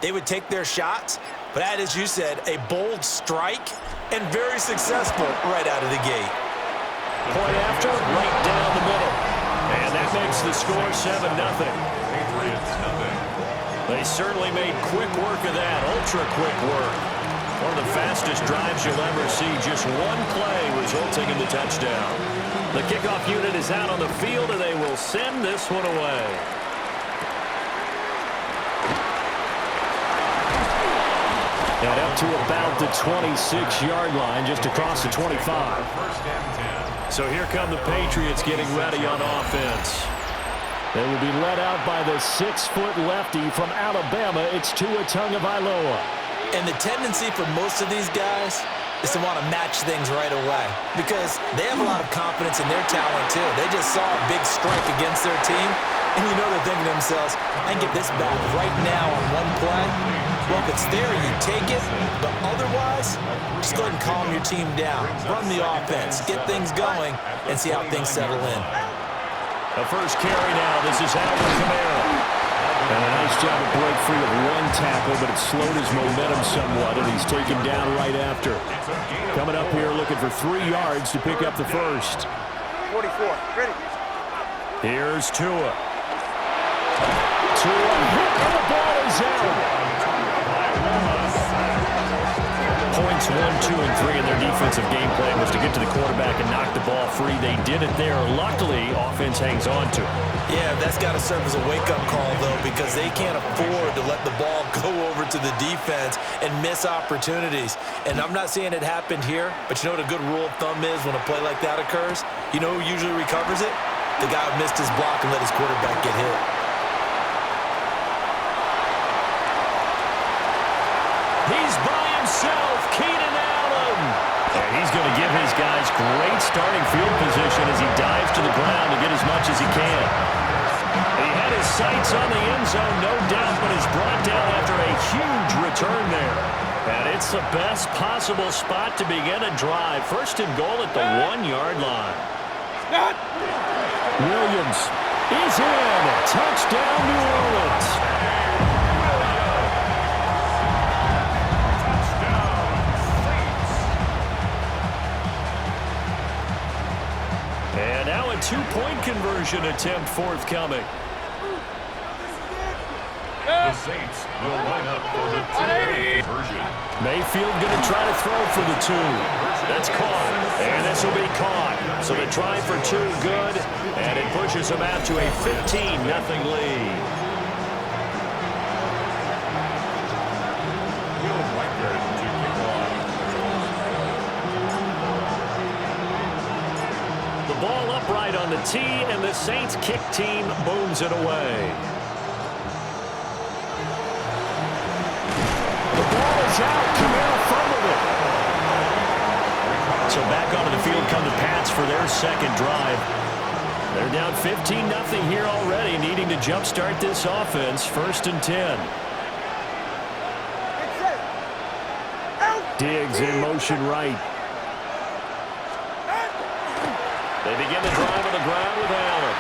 They would take their shots, but that, as you said, a bold strike and very successful right out of the gate. Point after, right down the middle. And that makes the score 7-0. They certainly made quick work of that, ultra-quick work. One of the fastest drives you'll ever see, just one play resulting in the touchdown. The kickoff unit is out on the field, and they will send this one away. And up to about the 26-yard line, just across the 25. So here come the Patriots getting ready on offense. They will be led out by the 6-foot lefty from Alabama. It's Tua Tagovailoa. And the tendency for most of these guys is to want to match things right away because they have a lot of confidence in their talent too. They just saw a big strike against their team, and you know they're thinking to themselves, I can get this back right now on one play. Well, if it's there, you take it, but otherwise, just go ahead and calm your team down. Run the offense, get things going, and see how things settle in. The first carry now, this is Alvin Kamara. And a nice job to break free of one tackle, but it slowed his momentum somewhat, and he's taken down right after. Coming up here looking for 3 yards to pick up the first. 44, ready. Here's Tua. Tua hit, and the ball is out. Points 1, 2, and 3 in their defensive game plan was to get to the quarterback and knock the ball free. They did it there. Luckily, offense hangs on to it. Yeah, that's got to serve as a wake-up call, though, because they can't afford to let the ball go over to the defense and miss opportunities. And I'm not saying it happened here, but you know what a good rule of thumb is when a play like that occurs? You know who usually recovers it? The guy who missed his block and let his quarterback get hit. He's by himself, Keenan Allen. And he's going to give his guys great starting field position as he dives to the ground to get as much as he can. He had his sights on the end zone, no doubt, but is brought down after a huge return there. And it's the best possible spot to begin a drive. First and goal at the 1-yard line. Williams is in. Touchdown, New Orleans. And now a 2-point conversion attempt forthcoming. The Saints will line up for the 2-point conversion. Mayfield going to try to throw for the 2. That's caught, and this will be caught. So the try for 2 good, and it pushes them out to a 15-0 lead. The ball upright on the tee, and the Saints kick team booms it away. The ball is out. Kamara fumbled it. So back onto the field come the Pats for their second drive. They're down 15-0 here already, needing to jumpstart this offense. 1st and 10. Diggs in motion right. They begin the drive on the ground with Allen.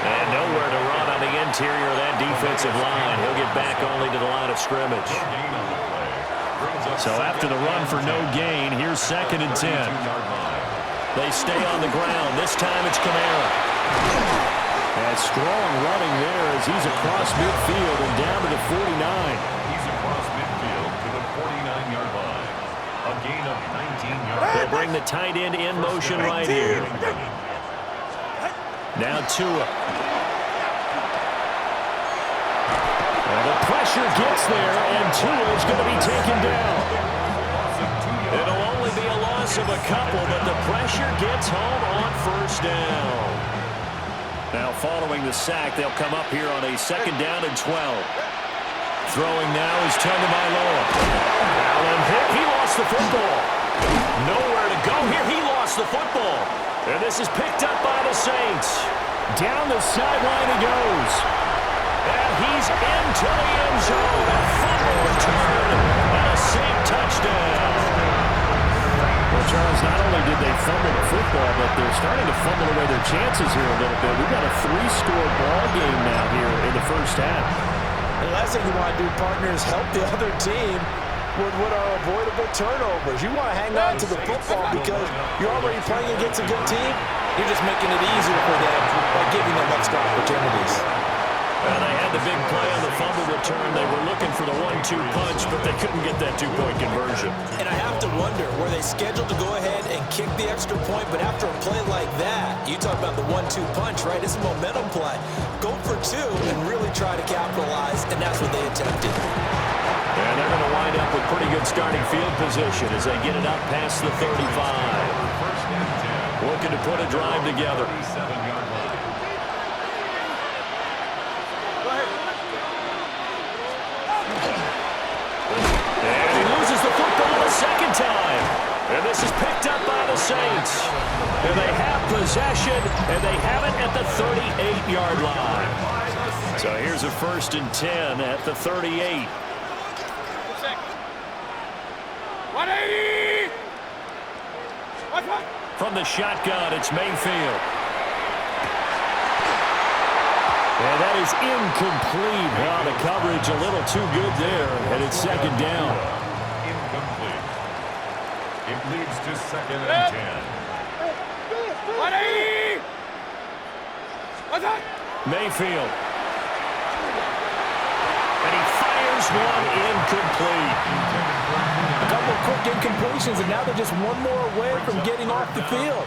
And nowhere to run on the interior of that defensive line. He'll get back only to the line of scrimmage. So after the run for no gain, here's 2nd and 10. They stay on the ground. This time it's Kamara. And strong running there as he's across midfield and down to the 49. He's across midfield to the 49-yard line. A gain of 19 yards. They'll bring the tight end in motion right here. Now Tua. And the pressure gets there, and Tua is going to be taken down. It'll only be a loss of a couple, but the pressure gets home on 1st down. Now following the sack, they'll come up here on a 2nd down and 12. Throwing now is Tagovailoa. Allen hit. He lost the football. Nowhere to go here. He lost the football. And this is picked up by the Saints. Down the sideline he goes. And he's into the end zone. A fumble return and a safe touchdown. Well, Charles, not only did they fumble the football, but they're starting to fumble away their chances here a little bit. We've got a 3-score ball game now here in the 1st half. And the last thing you want to do, partner, is help the other team with what are avoidable turnovers. You want to hang on to the football because you're already playing against a good team. You're just making it easier for them by giving them extra opportunities. Well, they had the big play on the fumble return. They were looking for the 1-2 punch, but they couldn't get that two-point conversion. And I have to wonder, were they scheduled to go ahead and kick the extra point, but after a play like that, you talk about the 1-2 punch, right? It's a momentum play. Go for two and really try to capitalize, and that's what they attempted. And they're going to wind up with pretty good starting field position as they get it up past the 35. Looking to put a drive together. And he loses the football a second time. And this is picked up by the Saints. And they have possession, and they have it at the 38-yard line. So here's a 1st and 10 at the 38. 180! From the shotgun, it's Mayfield. And that is incomplete. Well, the coverage a little too good there, and it's 2nd down. Incomplete. It leads to 2nd and 10. 180! What's that? Mayfield. And he fires one incomplete. A couple of quick incompletions, and now they're just one more away from getting off the field.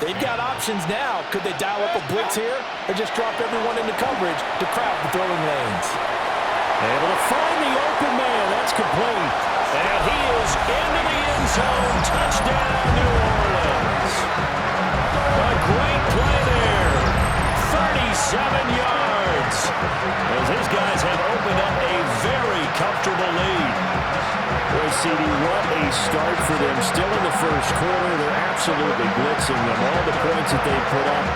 They've got options now. Could they dial up a blitz here or just drop everyone into coverage to crowd the throwing lanes? Able to find the open man. That's complete. And he is into the end zone. Touchdown, New Orleans. A great play there. 37 yards. As these guys have opened up a very comfortable lead. Boy, CD, what a start for them. Still in the first quarter. They're absolutely blitzing them. All the points that they put up,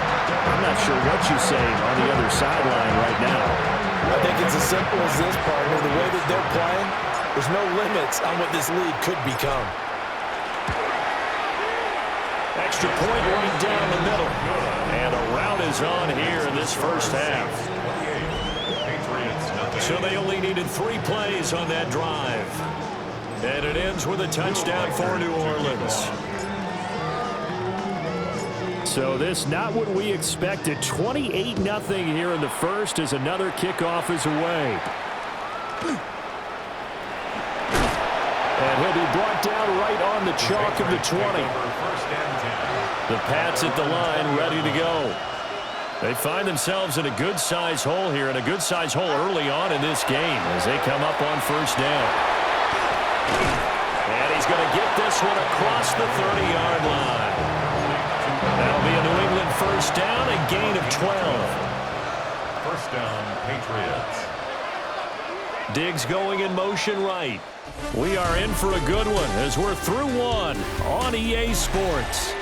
I'm not sure what you say on the other sideline right now. I think it's as simple as this, partner. The way that they're playing, there's no limits on what this lead could become. Extra point right down the middle. And a rout is on here in this first half. So they only needed 3 plays on that drive. And it ends with a touchdown for New Orleans. So this not what we expected. 28-0 here in the first as another kickoff is away. And he'll be brought down right on the chalk of the 20. The Pats at the line ready to go. They find themselves in a good-sized hole here, and a good-sized hole early on in this game as they come up on 1st down. And he's going to get this one across the 30-yard line. That'll be a New England 1st down, a gain of 12. 1st down, Patriots. Diggs going in motion right. We are in for a good one as we're through one on EA Sports.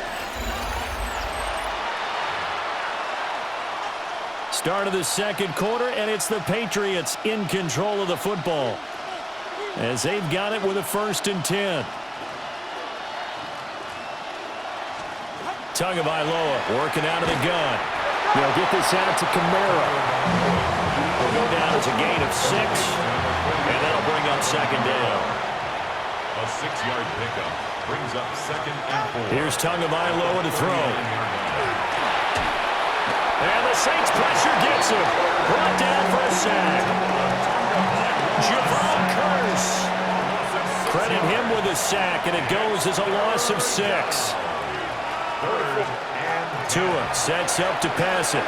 Start of the second quarter, and it's the Patriots in control of the football as they've got it with a 1st and 10. Tagovailoa working out of the gun. They'll get this out to Kamara. Will go down as a gain of 6, and that'll bring up 2nd down. A 6-yard pickup brings up 2nd and 4. Here's Tagovailoa to throw. And the Saints pressure gets him. Brought down for a sack. Javon Curse. Credit him with a sack, and it goes as a loss of 6. 3rd and Tua sets up to pass it.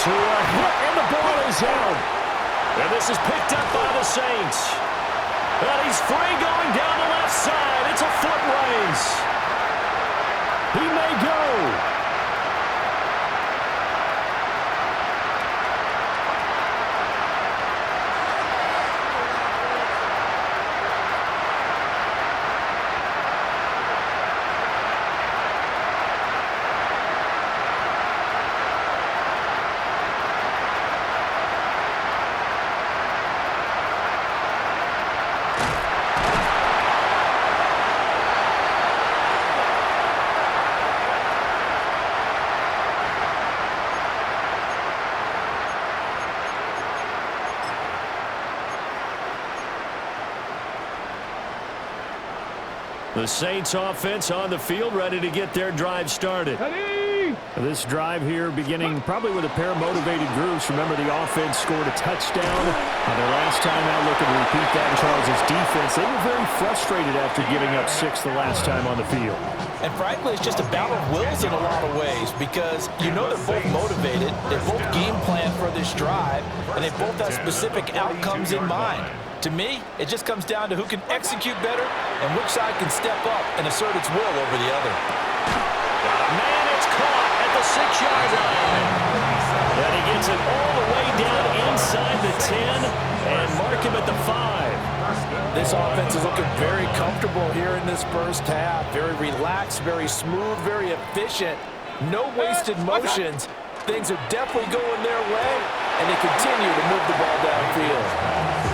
Tua hit, and the ball is out. And this is picked up by the Saints. And he's free going down the left side. It's a foot race. He may go. The Saints offense on the field, ready to get their drive started. This drive here beginning probably with a pair of motivated groups. Remember, the offense scored a touchdown on their last time out. Looking to repeat that in Charles' defense. They were very frustrated after giving up 6 the last time on the field. And frankly, it's just a battle of wills in a lot of ways because you know they're both motivated, they're both game planned for this drive, and they both have specific outcomes in mind. To me, it just comes down to who can execute better and which side can step up and assert its will over the other. Man, it's caught at the 6-yard line. And he gets it all the way down inside the 10 and mark him at the 5. This offense is looking very comfortable here in this first half. Very relaxed, very smooth, very efficient. No wasted motions. Things are definitely going their way, and they continue to move the ball downfield.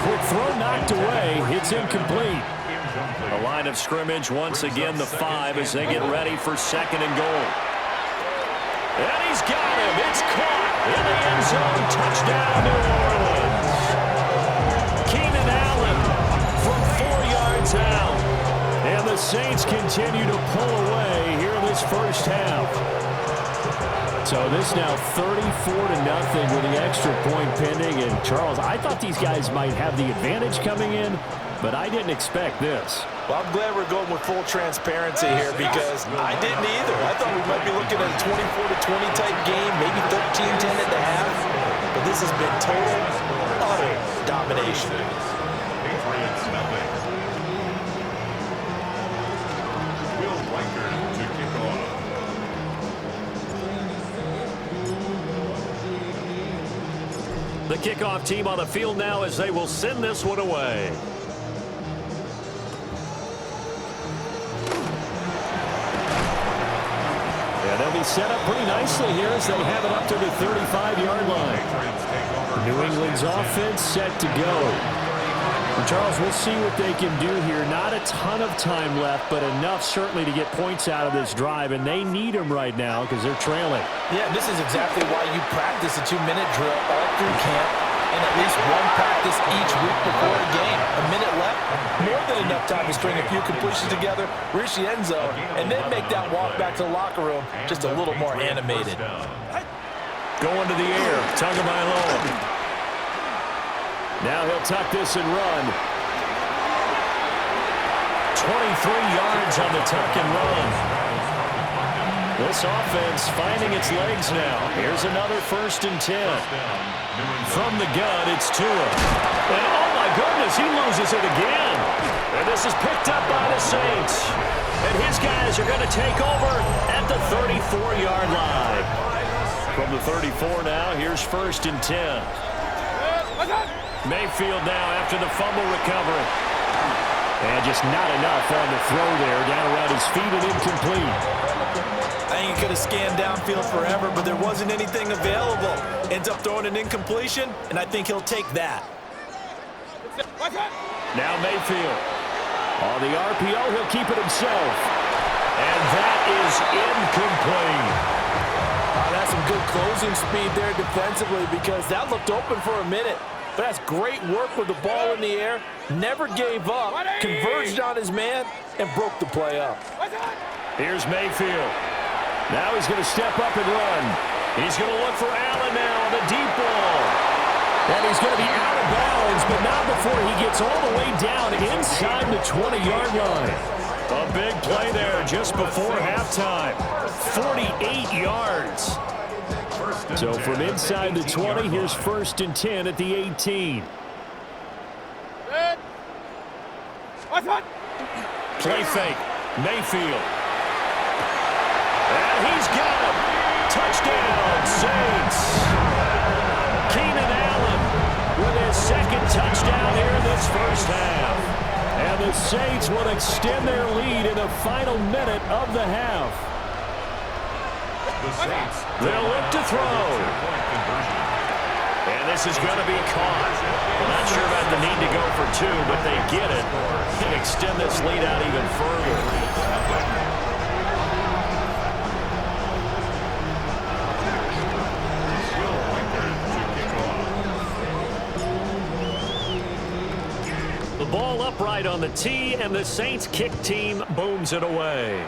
Quick throw knocked away. It's incomplete. The line of scrimmage once again the 5 as they get ready for 2nd and goal. And he's got him. It's caught in the end zone. Touchdown, New Orleans. Keenan Allen from 4 yards out. And the Saints continue to pull away here in this first half. So this now 34-0 with the extra point pending. And Charles, I thought these guys might have the advantage coming in, but I didn't expect this. Well, I'm glad we're going with full transparency here because I didn't either. I thought we might be looking at a 24-20 type game, maybe 13-10 at the half. But this has been total, utter domination. Patriots nothing. Will Riker to kick off. The kickoff team on the field now as they will send this one away. And they'll be set up pretty nicely here as they have it up to the 35-yard line. New England's offense set to go. And Charles, we'll see what they can do here. Not a ton of time left, but enough certainly to get points out of this drive, and they need them right now because they're trailing. Yeah, this is exactly why you practice a 2-minute drill all through camp and at least one practice each week before a game. A minute left, more than enough time to string a few completions together, reach the end zone, and then make that walk back to the locker room just a little more animated. Going to the air, Tagovailoa. Now he'll tuck this and run. 23 yards on the tuck and run. This offense finding its legs now. Here's another 1st and 10. From the gun, it's Tua. And oh my goodness, he loses it again. And this is picked up by the Saints. And his guys are going to take over at the 34-yard line. From the 34 now, here's 1st and 10. Mayfield now after the fumble recovery. And just not enough on the throw there. Down around his feet and incomplete. I think he could have scanned downfield forever, but there wasn't anything available. Ends up throwing an incompletion, and I think he'll take that. Now Mayfield. On the RPO, he'll keep it himself. And that is incomplete. That's some good closing speed there defensively because that looked open for a minute. But that's great work with the ball in the air. Never gave up, converged on his man, and broke the play up. Here's Mayfield. Now he's going to step up and run. He's going to look for Allen now on the deep ball. And he's going to be out of bounds, but not before he gets all the way down inside the 20-yard line. A big play there just before halftime. 48 yards. So from inside the 20, here's 1st and 10 at the 18. Play fake. Mayfield. And he's got him. Touchdown, Saints. Keenan Allen with his 2nd touchdown here in this first half. And the Saints will extend their lead in the final minute of the half. They'll look to throw. And this is going to be caught. Well, not sure about the need to go for 2, but they get it and extend this lead out even further. The ball upright on the tee, and the Saints kick team booms it away.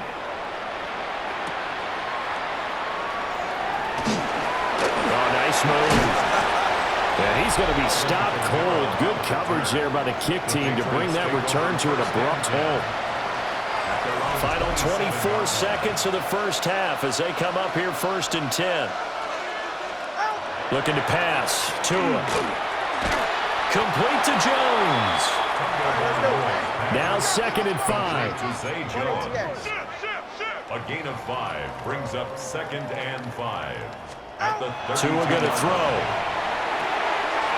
Oh, nice move. And he's going to be stopped cold. Good coverage there by the kick team to bring that return to an abrupt halt. Final 24 seconds of the first half as they come up here 1st and 10. Looking to pass. Tua. Complete to Jones. Now 2nd and 5. A gain of 5 brings up 2nd and 5. Tua going to throw.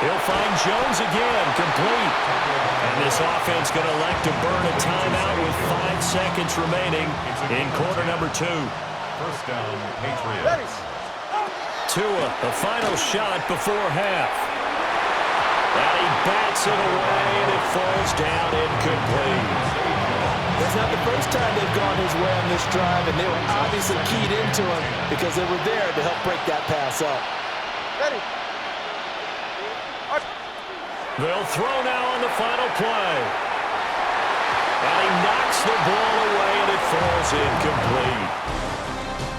He'll find Jones again, complete. And this offense going to elect to burn a timeout with 5 seconds remaining in quarter number 2. First down, Patriots. Tua, the final shot before half. And he bats it away, and it falls down incomplete. It's not the first time they've gone his way on this drive, and they were obviously keyed into him because they were there to help break that pass up. Ready. They'll throw now on the final play. And he knocks the ball away, and it falls incomplete.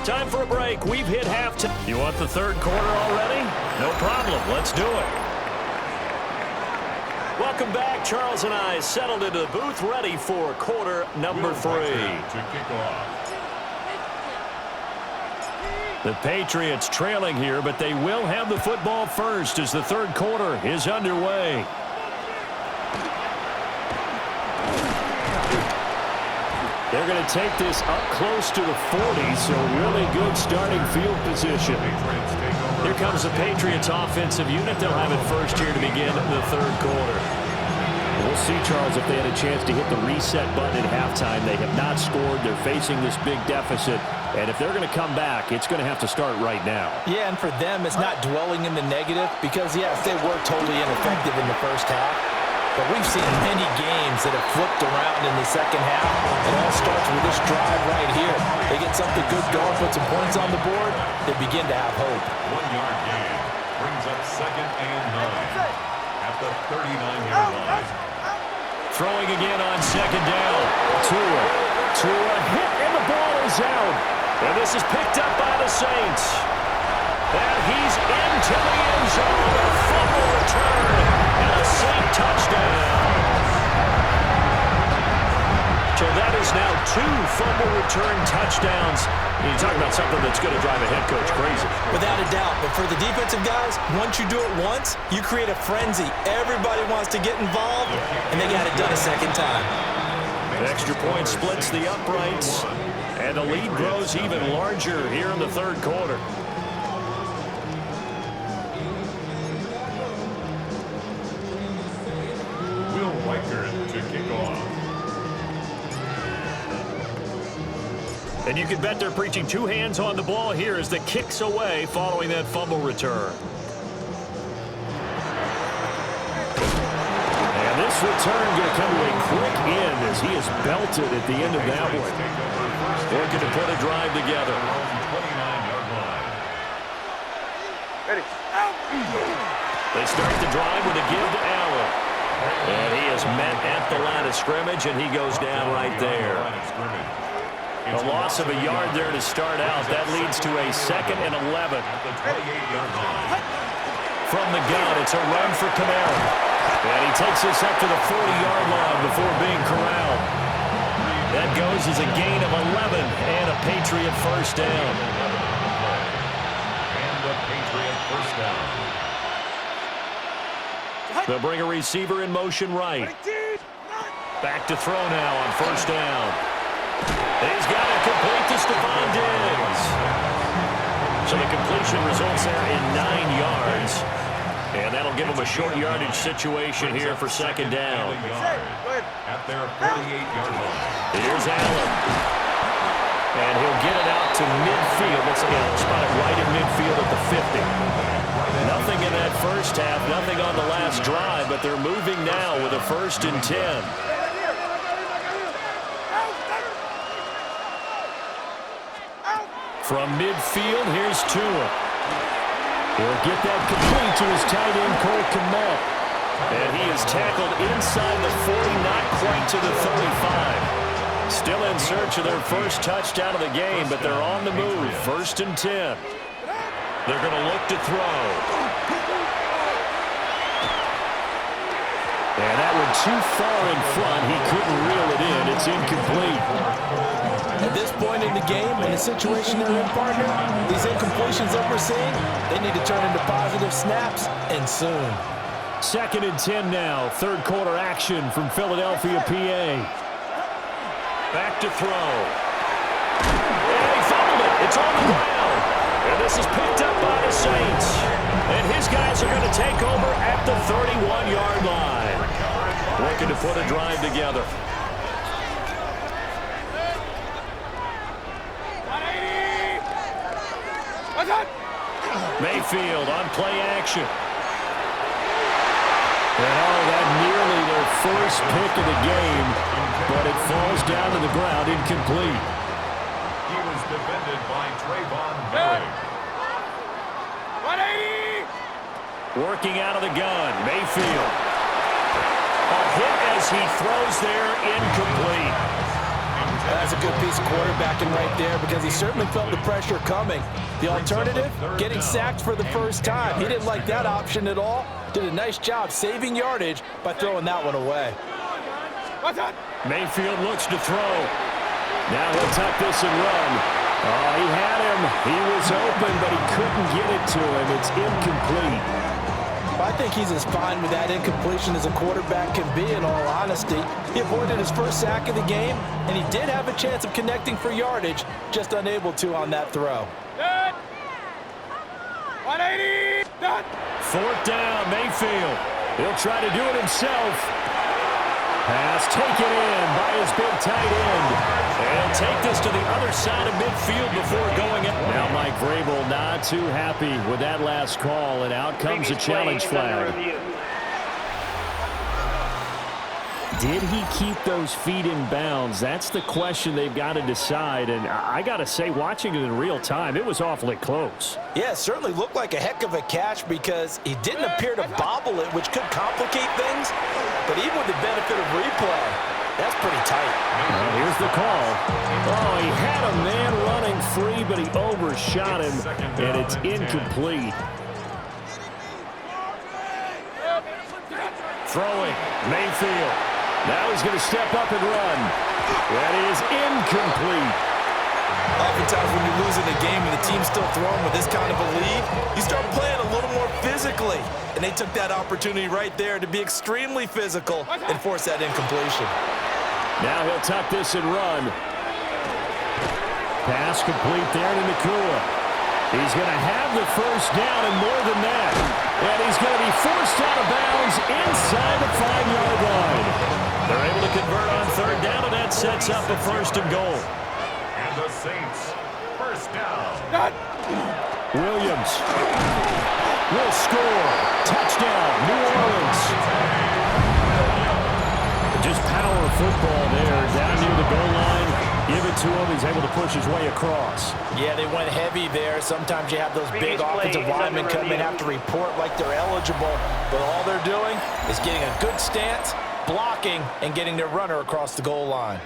Time for a break. We've hit halftime. You want the third quarter already? No problem. Let's do it. Welcome back. Charles and I settled into the booth, ready for quarter number 3. To kick off. The Patriots trailing here, but they will have the football first as the third quarter is underway. They're going to take this up close to the 40, so really good starting field position. Here comes the Patriots offensive unit. They'll have it first here to begin the third quarter. We'll see, Charles, if they had a chance to hit the reset button at halftime. They have not scored. They're facing this big deficit. And if they're going to come back, it's going to have to start right now. Yeah, and for them, it's not dwelling in the negative because, yes, they were totally ineffective in the first half. But we've seen many games that have flipped around in the second half. It all starts with this drive right here. They get something good going, put some points on the board, they begin to have hope. 1-yard gain brings up 2nd and 9 at the 39-yard line. Throwing again on 2nd down. Tua hit, and the ball is out. And this is picked up by the Saints. And he's into the end zone. A fumble return and a Saint touchdown. So that is now 2 fumble return touchdowns. You're talking about something that's going to drive a head coach crazy. Without a doubt. But for the defensive guys, once you do it once, you create a frenzy. Everybody wants to get involved, and they got it done a second time. An extra point splits the uprights, and the lead grows even larger here in the third quarter. Will Riker to kick off. And you can bet they're preaching 2 hands on the ball here as the kicks away following that fumble return. And this return going to come to a quick end as he is belted at the end of that one. Looking to put a drive together. 29-yard line. Ready. They start the drive with a give to Allen. And he is met at the line of scrimmage, and he goes down right there. A loss of a yard there to start out. That leads to a 2nd and 11. From the gun, it's a run for Kamara. And he takes this up to the 40-yard line before being corralled. That goes as a gain of 11 and a Patriot first down. And a Patriot first down. They'll bring a receiver in motion right. Back to throw now on first down. He's got it complete to Stephon Diggs. So the completion results there in 9 yards. And that'll give him a short yardage situation here for 2nd down. At their 48-yard line. Here's Allen. And he'll get it out to midfield. Let's again spot it right in midfield at the 50. Nothing in that first half, nothing on the last drive, but they're moving now with a 1st and 10. From midfield, here's Tua. He'll get that complete to his tight end, Cole Kmet. And he is tackled inside the 40, not quite to the 35. Still in search of their first touchdown of the game, but they're on the move. 1st and 10. They're going to look to throw. And that one too far in front. He couldn't reel it in. It's incomplete. At this point in the game, in the situation they're in, partner, these incompletions that we're seeing, they need to turn into positive snaps, and soon. 2nd and 10 now. 3rd quarter action from Philadelphia, PA. Back to throw. And he fumbled it. It's on the ground. And this is picked up by the Saints. And his guys are going to take over at the 31-yard line. Looking to put a drive together. Mayfield on play action. And that nearly their first pick of the game, but it falls down to the ground incomplete. He was defended by Trayvon Merrick. 180! Working out of the gun, Mayfield. A hit as he throws there, incomplete. That's a good piece of quarterbacking right there because he certainly felt the pressure coming. The alternative, getting sacked for the first time. He didn't like that option at all. Did a nice job saving yardage by throwing that one away. Mayfield looks to throw. Now he'll tuck this and run. Oh, he had him. He was open, but he couldn't get it to him. It's incomplete. I think he's as fine with that incompletion as a quarterback can be, in all honesty. He avoided his first sack of the game, and he did have a chance of connecting for yardage, just unable to on that throw. 180! Done! 4th down, Mayfield. He'll try to do it himself. Pass taken in by his big tight end. And take this to the other side of midfield before going in. Now Mike Vrabel not too happy with that last call, and out comes a challenge flag. Did he keep those feet in bounds? That's the question they've got to decide. And I got to say, watching it in real time, it was awfully close. Yeah, it certainly looked like a heck of a catch because he didn't appear to bobble it, which could complicate things. But even with the benefit of replay, that's pretty tight. Here's the call. Oh, he had a man running free, but he overshot him, and it's incomplete. Throwing, Mayfield. Now he's going to step up and run. That is incomplete. Oftentimes when you're losing a game and the team's still throwing with this kind of a lead, you start playing a little more physically. And they took that opportunity right there to be extremely physical and force that incompletion. Now he'll tuck this and run. Pass complete there to Nakua. He's going to have the first down and more than that. And he's going to be forced out of bounds inside the 5-yard line. They're able to convert on 3rd down, and that sets up a 1st and goal. And the Saints, 1st down. Williams will score. Touchdown, New Orleans. Just power football there, down near the goal line. Give it to him. He's able to push his way across. Yeah, they went heavy there. Sometimes you have those big offensive linemen come in, have to report like they're eligible. But all they're doing is getting a good stance, blocking, and getting their runner across the goal line.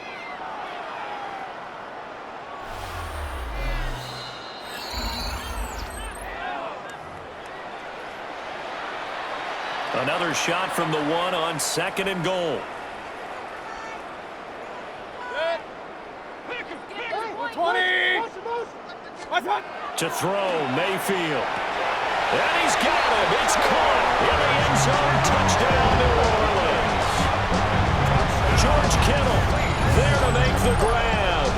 Another shot from the 1 on 2nd and goal. 20! To throw, Mayfield. And he's got him. It's caught in the end zone. Touchdown, New Orleans. George Kittle there to make the grab.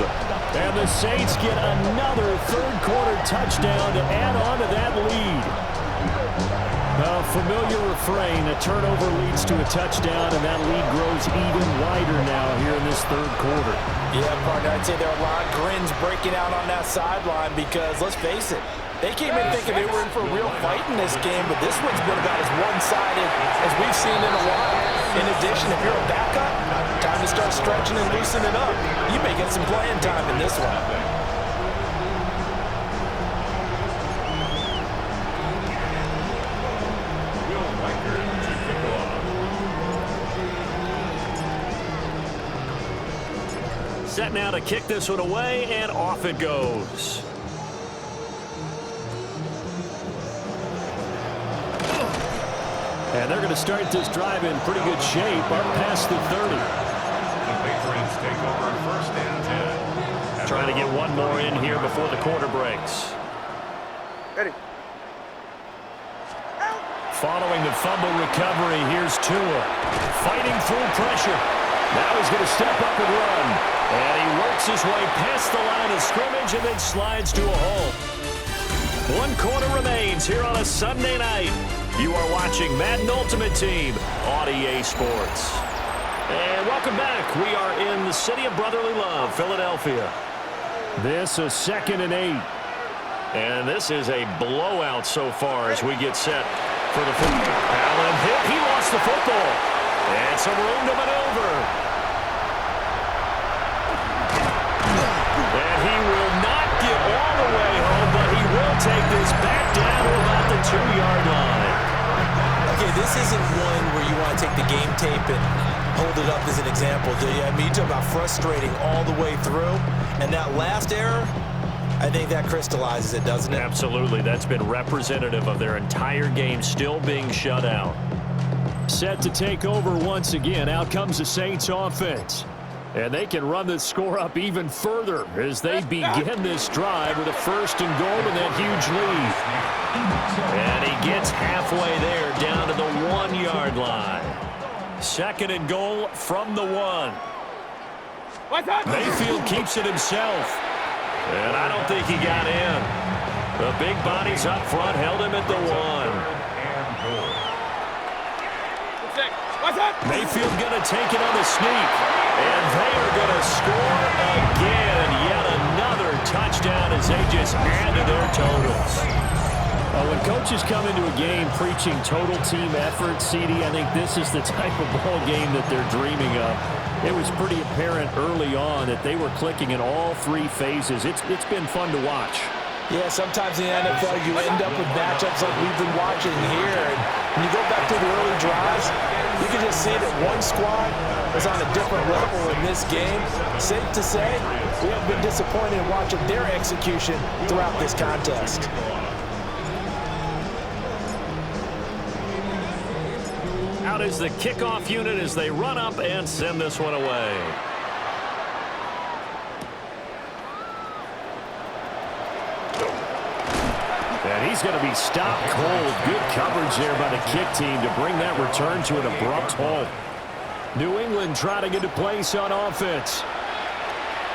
And the Saints get another 3rd quarter touchdown to add on to that lead. A familiar refrain, a turnover leads to a touchdown, and that lead grows even wider now here in this 3rd quarter. Yeah, partner, I'd say there are a lot of grins breaking out on that sideline because, let's face it, they came in thinking they were in for a real fight in this game, but this one's been about as one-sided as we've seen in a while. In addition, if you're a backup, time to start stretching and loosening up. You may get some playing time in this one. set now to kick this one away, and off it goes. And they're going to start this drive in pretty good shape up past the 30. The Patriots take over first and 10. Trying to get one more in here before the quarter breaks. Ready. Following the fumble recovery, here's Tua. Fighting through pressure. Now he's going to step up and run. And he works his way past the line of scrimmage and then slides to a hole. One quarter remains here on a Sunday night. You are watching Madden Ultimate Team on EA Sports. And welcome back. We are in the city of brotherly love, Philadelphia. This is 2nd and 8. And this is a blowout so far as we get set for the football. Allen hit. He lost the football. And some room to maneuver. And he will not get all the way home, but he will take this back down to about the 2-yard line. Okay, this isn't one where you want to take the game tape and hold it up as an example, do you? I mean, you talk about frustrating all the way through. And that last error, I think that crystallizes it, doesn't it? Absolutely. That's been representative of their entire game still being shut out. Set to take over once again. Out comes the Saints offense. And they can run the score up even further as they begin this drive with a 1st and goal and that huge lead. And he gets halfway there down to the 1-yard line. 2nd and goal from the 1. Mayfield keeps it himself. And I don't think he got in. The big bodies up front held him at the 1. Mayfield going to take it on the sneak. And they are going to score again. Yet another touchdown as they just add to their totals. When coaches come into a game preaching total team effort, CD, I think this is the type of ball game that they're dreaming of. It was pretty apparent early on that they were clicking in all 3 phases. It's been fun to watch. Yeah, sometimes in the NFL you end up with matchups like we've been watching here. And when you go back to the early drives, you can just see that one squad is on a different level in this game. Safe to say, we have been disappointed in watching their execution throughout this contest. Out is the kickoff unit as they run up and send this one away. And he's going to be stopped cold. Good coverage there by the kick team to bring that return to an abrupt halt. New England trying to get to place on offense.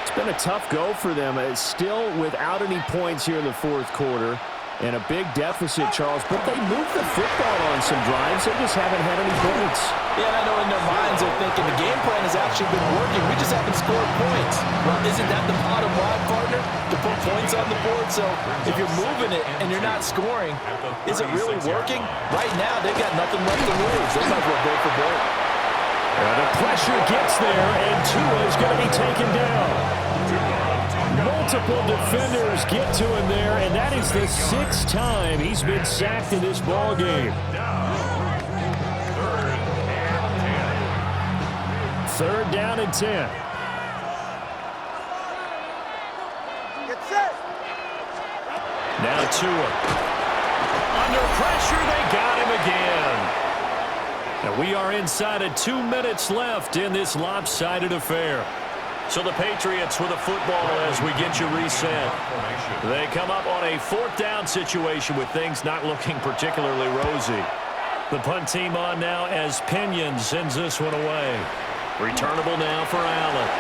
It's been a tough go for them. It's still without any points here in the 4th quarter. And a big deficit, Charles. But they moved the football on some drives. They just haven't had any points. Yeah, I know in their minds they're thinking the game plan has actually been working. We just haven't scored points. Well, isn't that the bottom line, partner? To put points on the board? So if you're moving it and you're not scoring, is it really working? Right now, they've got nothing left to lose. They might as well go for broke. The pressure gets there, and Tua is going to be taken down. Multiple defenders get to him there, and that is the 6th time he's been sacked in this ball game. 3rd down and 10. Get set. Now Tua. Under pressure, they got him again. And we are inside of 2 minutes left in this lopsided affair. So the Patriots with a football as we get you reset. They come up on a 4th down situation with things not looking particularly rosy. The punt team on now as Pinion sends this one away. Returnable now for Allen.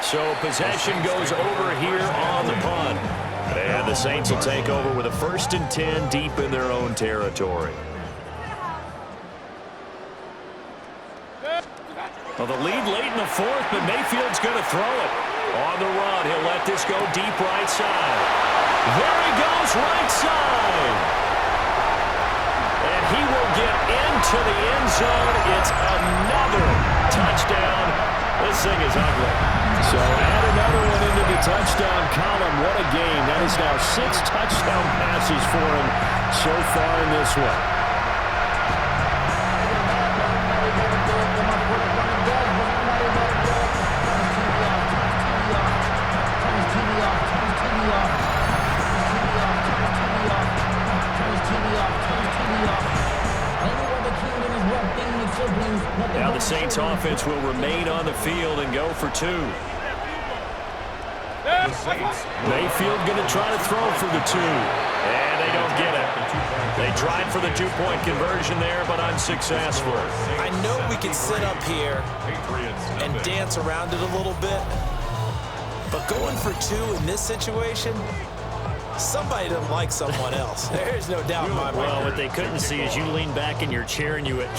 So possession goes over here on the punt. And the Saints will take over with a 1st and 10 deep in their own territory. Well, the lead late in the 4th, but Mayfield's going to throw it. On the run, he'll let this go deep right side. There he goes, right side. And he will get into the end zone. It's another touchdown. This thing is ugly. So is now 6 touchdown passes for him so far in this one. Now the Saints offense will remain on the field and go for 2. Mayfield going to try to throw for the 2. And they don't get it. They tried for the 2-point conversion there, but unsuccessful. I know we can sit up here and dance around it a little bit, but going for 2 in this situation, somebody doesn't like someone else. There's no doubt in my mind. Well, what they couldn't see is you lean back in your chair and you went,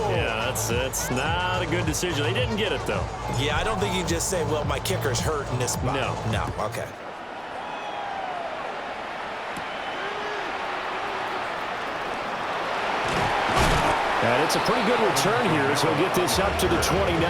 yeah, that's not a good decision. They didn't get it, though. Yeah, I don't think you can just say, well, my kicker's hurt in this spot. No, okay. And it's a pretty good return here as he'll get this up to the 29.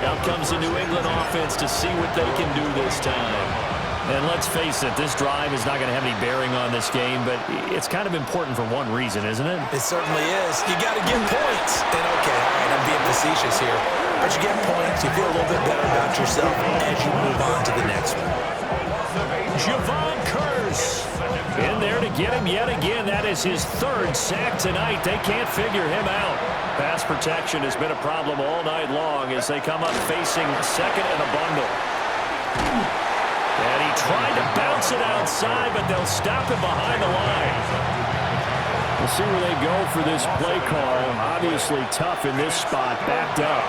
Out comes the New England offense to see what they can do this time. And let's face it, this drive is not going to have any bearing on this game, but it's kind of important for one reason, isn't it? It certainly is. You got to get points. And okay, all right, I'm being facetious here, but you get points, you feel a little bit better about yourself as you move on to the next one. Javon Curse in there to get him yet again. That is his 3rd sack tonight. They can't figure him out. Pass protection has been a problem all night long as they come up facing 2nd and a bundle. And he tried to bounce it outside, but they'll stop him behind the line. We'll see where they go for this play call. Obviously tough in this spot, backed up.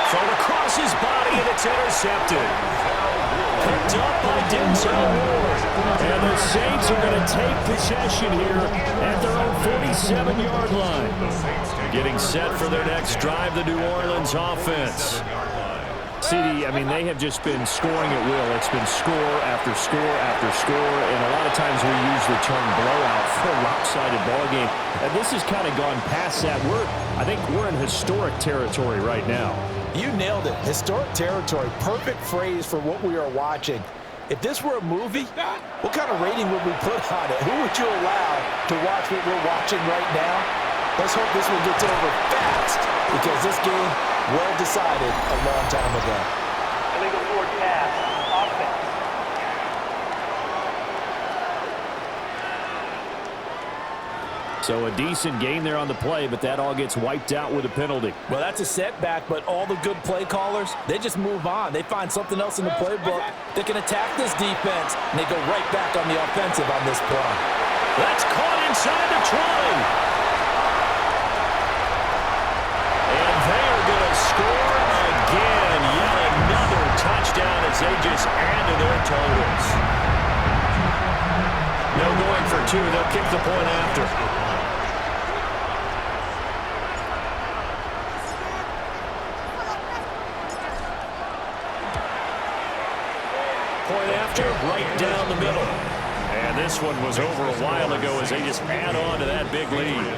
Thrown across his body, and it's intercepted. Picked up by Denzel Ward. And the Saints are going to take possession here at their own 47-yard line. Getting set for their next drive, the New Orleans offense. CD, I mean, they have just been scoring at will. It's been score after score after score, and a lot of times we use the term blowout for a lopsided ball game. And this has kind of gone past that. I think we're in historic territory right now. You nailed it. Historic territory. Perfect phrase for what we are watching. If this were a movie, what kind of rating would we put on it? Who would you allow to watch what we're watching right now? Let's hope this one gets over fast, because this game, well decided a long time ago. Illegal forward pass. Offense. So a decent gain there on the play, but that all gets wiped out with a penalty. Well, that's a setback, but all the good play callers, they just move on. They find something else in the playbook. They can attack this defense, and they go right back on the offensive on this play. That's caught inside the 20. And they are going to score again. Yet another touchdown as they just add to their totals. No going for 2. They'll kick the point after. Point after, right down the middle. And this one was over a while ago as they just add on to that big lead.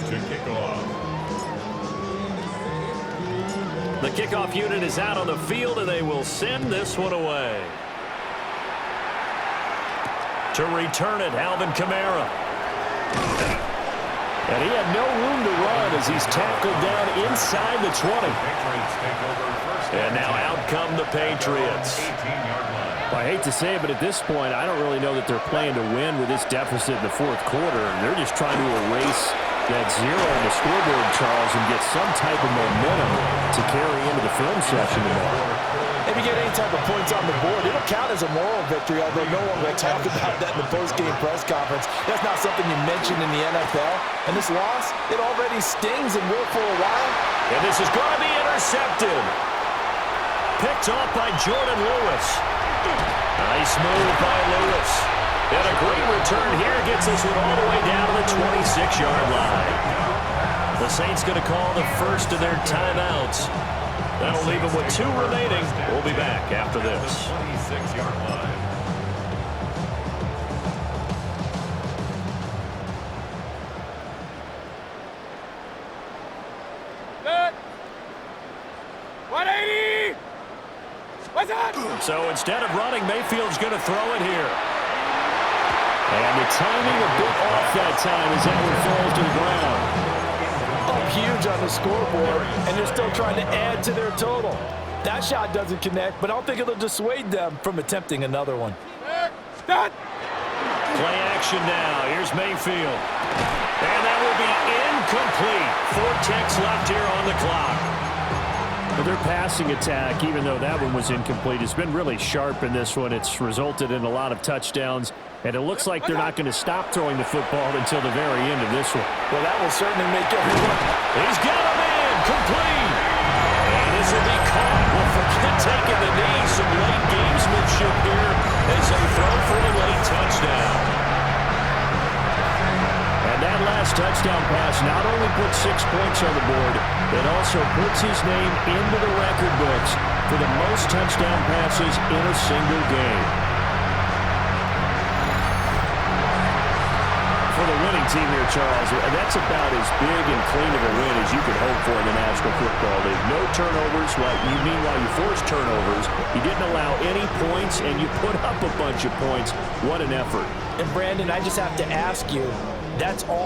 To kick off. The kickoff unit is out on the field, and they will send this one away. To return it, Alvin Kamara. And he had no room to run as he's tackled down inside the 20. And now out come the Patriots. Well, I hate to say it, but at this point, I don't really know that they're playing to win with this deficit in the 4th quarter. They're just trying to erase that 0 on the scoreboard, Charles, and get some type of momentum to carry into the film session tomorrow. If you get any type of points on the board, it'll count as a moral victory, although no one will talk about that in the post-game press conference. That's not something you mentioned in the NFL. And this loss, it already stings and will for a while. And this is going to be intercepted. Picked off by Jordan Lewis. Nice move by Lewis. And a great return here gets this one all the way down to the 26-yard line. The Saints going to call the first of their timeouts. That'll leave them with 2 remaining. We'll be back after this. 26-yard line. So instead of running, Mayfield's going to throw it here. And the timing a bit off that time as that one falls to the ground. Up huge on the scoreboard, and they're still trying to add to their total. That shot doesn't connect, but I don't think it'll dissuade them from attempting another one. Play action now. Here's Mayfield. And that will be incomplete. 4 ticks left here on the clock. Well, their passing attack, even though that one was incomplete, has been really sharp in this one. It's resulted in a lot of touchdowns, and it looks like they're not going to stop throwing the football until the very end of this one. Well, that will certainly make everyone. He's got him in. Complete. And this will be caught. Well, forget taking the knee. Some late gamesmanship here as they throw for a late touchdown. And that last touchdown pass not only puts 6 points on the board, it also puts his name into the record books for the most touchdown passes in a single game. For the winning team here, Charles, that's about as big and clean of a win as you could hope for in the National Football League. No turnovers. Meanwhile, you forced turnovers. You didn't allow any points, and you put up a bunch of points. What an effort. And, Brandon, I just have to ask you, that's all.